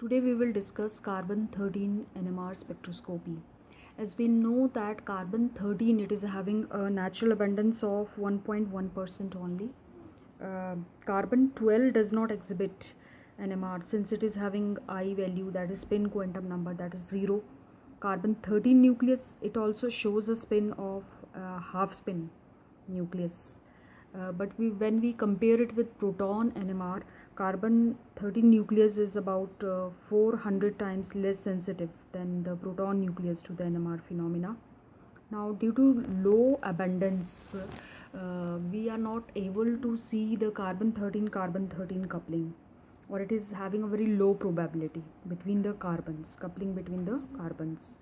Today we will discuss carbon-13 NMR spectroscopy. As we know that carbon-13, it is having a natural abundance of 1.1% only. Carbon-12 does not exhibit NMR since it is having I value, that is spin quantum number, that is 0. Carbon-13 nucleus, it also shows a spin of half spin nucleus. But when we compare it with proton NMR, carbon-13 nucleus is about 400 times less sensitive than the proton nucleus to the NMR phenomena. Now, due to low abundance, we are not able to see the carbon-13 coupling, or it is having a very low probability between the carbons, coupling between the carbons.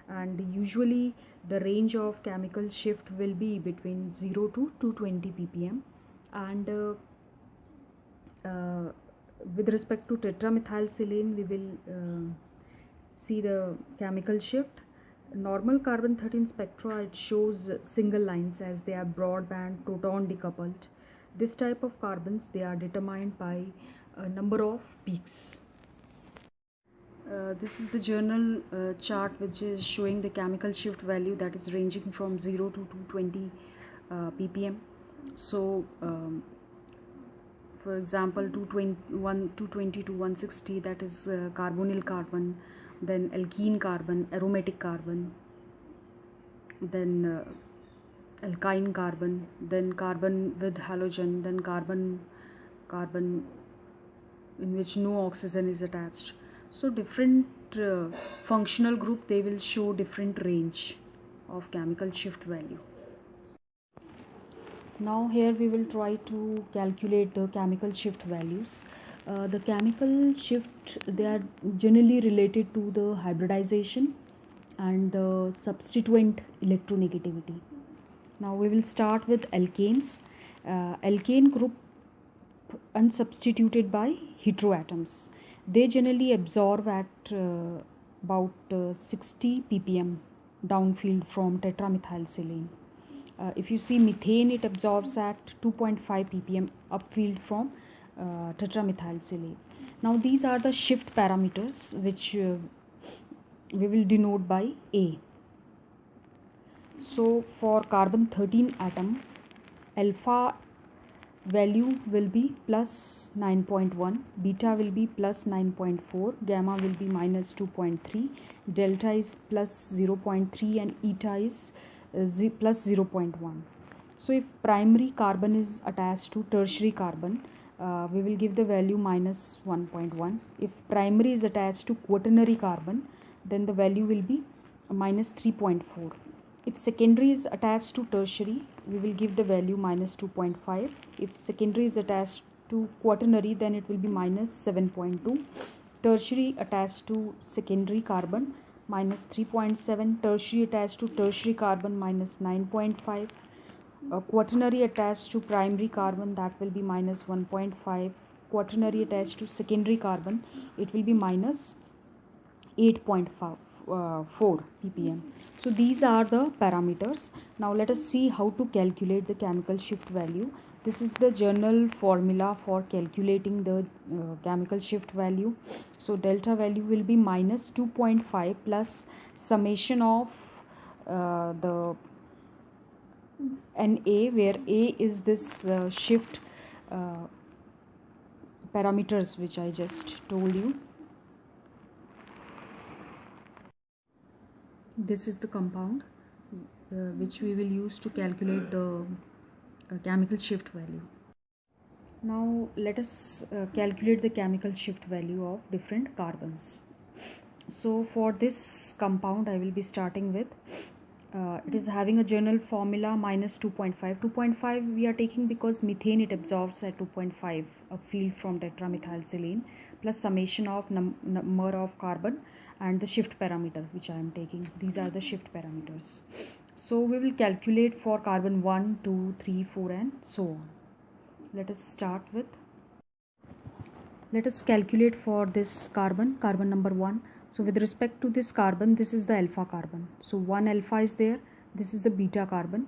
And usually the range of chemical shift will be between 0 to 220 ppm, and with respect to tetramethylsilane we will see the chemical shift. Normal carbon-13 spectra, it shows single lines as they are broadband proton decoupled. This type of carbons, they are determined by a number of peaks. This is the journal chart which is showing the chemical shift value that is ranging from 0 to 220 ppm. So for example 220 to 160, that is carbonyl carbon, then alkene carbon, aromatic carbon, then alkyne carbon, then carbon with halogen, then carbon in which no oxygen is attached. So different functional group, they will show different range of chemical shift value. Now here we will try to calculate the chemical shift values. The chemical shift, they are generally related to the hybridization and the substituent electronegativity. Now we will start with alkanes. Alkane group unsubstituted by heteroatoms. They generally absorb at about 60 ppm downfield from tetramethylsilane. If you see methane, it absorbs at 2.5 ppm upfield from tetramethylsilane. Now these are the shift parameters which we will denote by A. So for carbon-13 atom, alpha value will be plus 9.1, beta will be plus 9.4, gamma will be minus 2.3, delta is plus 0.3 and eta is plus 0.1. So if primary carbon is attached to tertiary carbon, we will give the value minus 1.1. If primary is attached to quaternary carbon, then the value will be minus 3.4. If secondary is attached to tertiary, we will give the value minus 2.5. If secondary is attached to quaternary, then it will be minus 7.2. Tertiary attached to secondary carbon, minus 3.7. Tertiary attached to tertiary carbon, minus 9.5. Quaternary attached to primary carbon, that will be minus 1.5. Quaternary attached to secondary carbon, it will be minus 8.4 ppm. So these are the parameters. Now let us see how to calculate the chemical shift value. This is the journal formula for calculating the chemical shift value. So delta value will be minus 2.5 plus summation of the NA, where A is this shift parameters which I just told you. This is the compound which we will use to calculate the chemical shift value. Now let us calculate the chemical shift value of different carbons. So for this compound I will be starting with, it is having a journal formula minus 2.5. 2.5 we are taking because methane, it absorbs at 2.5 a field from tetramethylsilane, plus summation of number of carbon and the shift parameter which I am taking. These are the shift parameters. So we will calculate for carbon 1, 2, 3, 4 and so on. Let us start with, let us calculate for this carbon number 1. So with respect to this carbon, this is the alpha carbon. So 1 alpha is there, this is the beta carbon.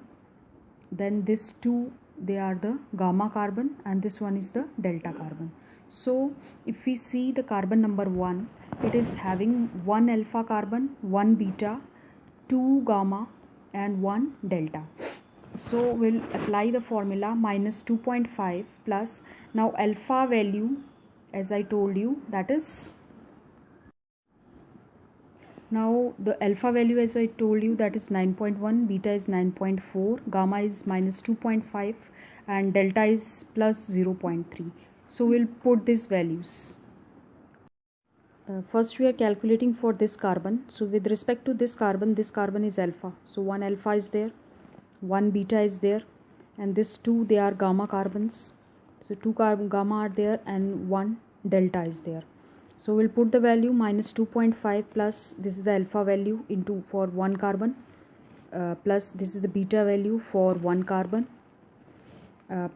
Then this 2, they are the gamma carbon, and this one is the delta carbon. So if we see the carbon number 1, it is having 1 alpha carbon, 1 beta, 2 gamma and 1 delta. So we'll apply the formula minus 2.5 plus, now alpha value as I told you, that is, now the alpha value as I told you, that is 9.1, beta is 9.4, gamma is minus 2.5 and delta is plus 0.3. So we'll put these values. First we are calculating for this carbon. So with respect to this carbon is alpha. So 1 alpha is there, 1 beta is there, and this 2, they are gamma carbons. So 2 gamma are there and 1 delta is there. So we'll put the value minus 2.5 plus this is the alpha value into for 1 carbon, plus this is the beta value for 1 carbon,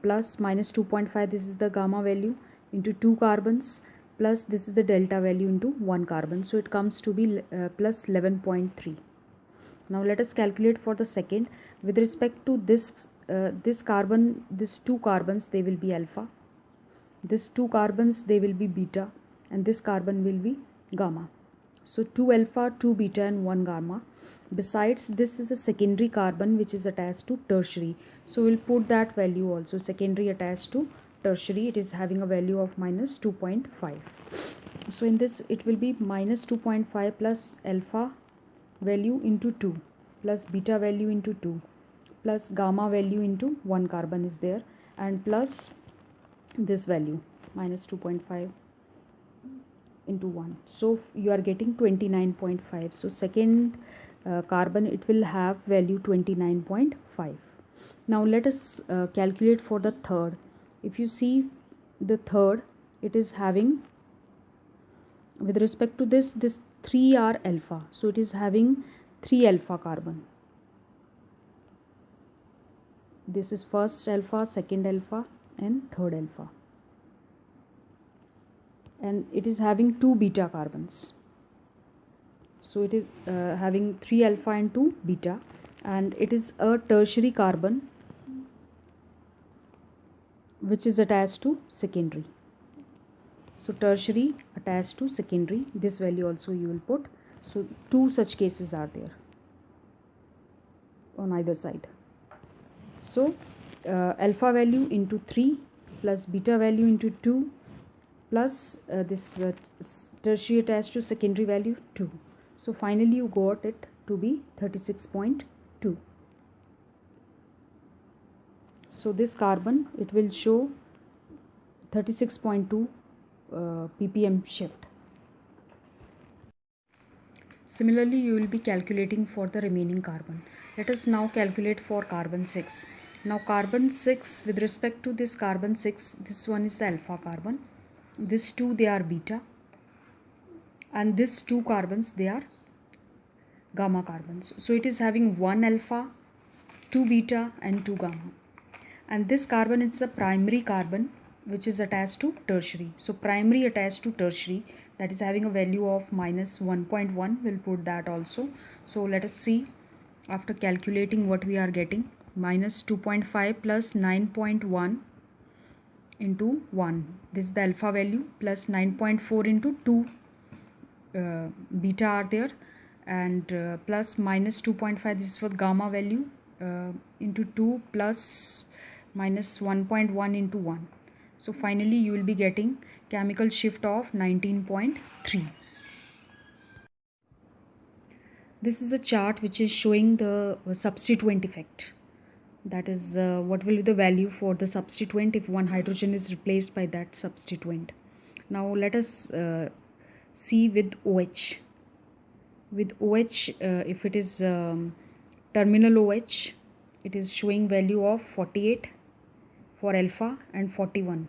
plus minus 2.5, this is the gamma value into 2 carbons, plus this is the delta value into 1 carbon. So it comes to be plus 11.3. Now let us calculate for the second. With respect to this carbon, this 2 carbons, they will be alpha, this 2 carbons, they will be beta, and this carbon will be gamma. So 2 alpha, 2 beta and 1 gamma. Besides, this is a secondary carbon which is attached to tertiary. So we'll put that value also, secondary attached to tertiary. It is having a value of minus 2.5. So in this it will be minus 2.5 plus alpha value into 2 plus beta value into 2 plus gamma value into 1 carbon is there, and plus this value minus 2.5 into 1. So you are getting 29.5. So second carbon, it will have value 29.5. Now let us calculate for the third. If you see the third, it is having, with respect to this 3 are alpha, so it is having 3 alpha carbon. This is first alpha, second alpha and third alpha, and it is having 2 beta carbons. So it is having 3 alpha and 2 beta, and it is a tertiary carbon which is attached to secondary. So tertiary attached to secondary, this value also you will put. So 2 such cases are there on either side. So alpha value into 3 plus beta value into 2 plus this tertiary attached to secondary value 2. So finally you got it to be 36.2. So this carbon, it will show 36.2 ppm shift. Similarly, you will be calculating for the remaining carbon. Let us now calculate for carbon 6. Now carbon 6, with respect to this carbon 6, this one is the alpha carbon, this 2 they are beta, and this 2 carbons they are gamma carbons. So it is having 1 alpha, 2 beta and 2 gamma. And this carbon is a primary carbon which is attached to tertiary. So primary attached to tertiary, that is having a value of minus 1.1. We'll put that also. So let us see after calculating what we are getting. Minus 2.5 plus 9.1 into 1. This is the alpha value, plus 9.4 into 2 beta are there, and plus minus 2.5, this is for gamma value, into 2 plus minus 1.1 into 1. So finally you will be getting chemical shift of 19.3. This is a chart which is showing the substituent effect. That is what will be the value for the substituent if one hydrogen is replaced by that substituent. Now let us see with OH. With OH, if it is terminal OH, it is showing value of 48 for alpha and 41.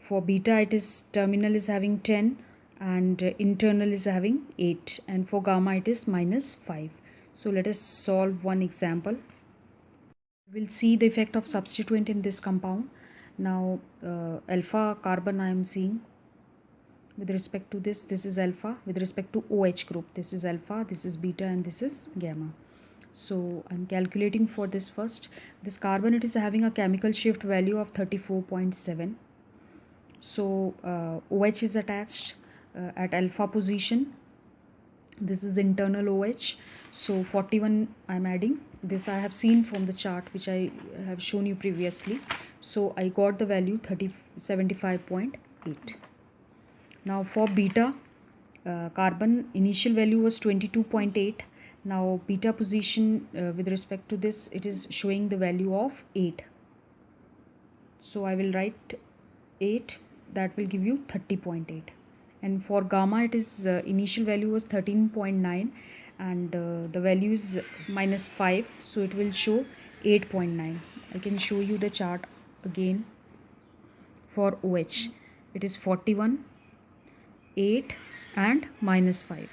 For beta, it is terminal is having 10 and internal is having 8, and for gamma it is minus 5. So let us solve one example. We'll see the effect of substituent in this compound. Now alpha carbon I am seeing. With respect to this is alpha. With respect to OH group, this is alpha, this is beta and this is gamma. So I'm calculating for this first. This carbon, it is having a chemical shift value of 34.7, So OH is attached at alpha position. This is internal OH. So 41 I'm adding. This I have seen from the chart which I have shown you previously. So I got the value 75.8. Now for beta, carbon initial value was 22.8. Now beta position with respect to this, it is showing the value of 8. So I will write 8, that will give you 30.8. And for gamma, it is initial value was 13.9 and the value is -5, so it will show 8.9. I can show you the chart again. For OH, it is 41, 8 and -5.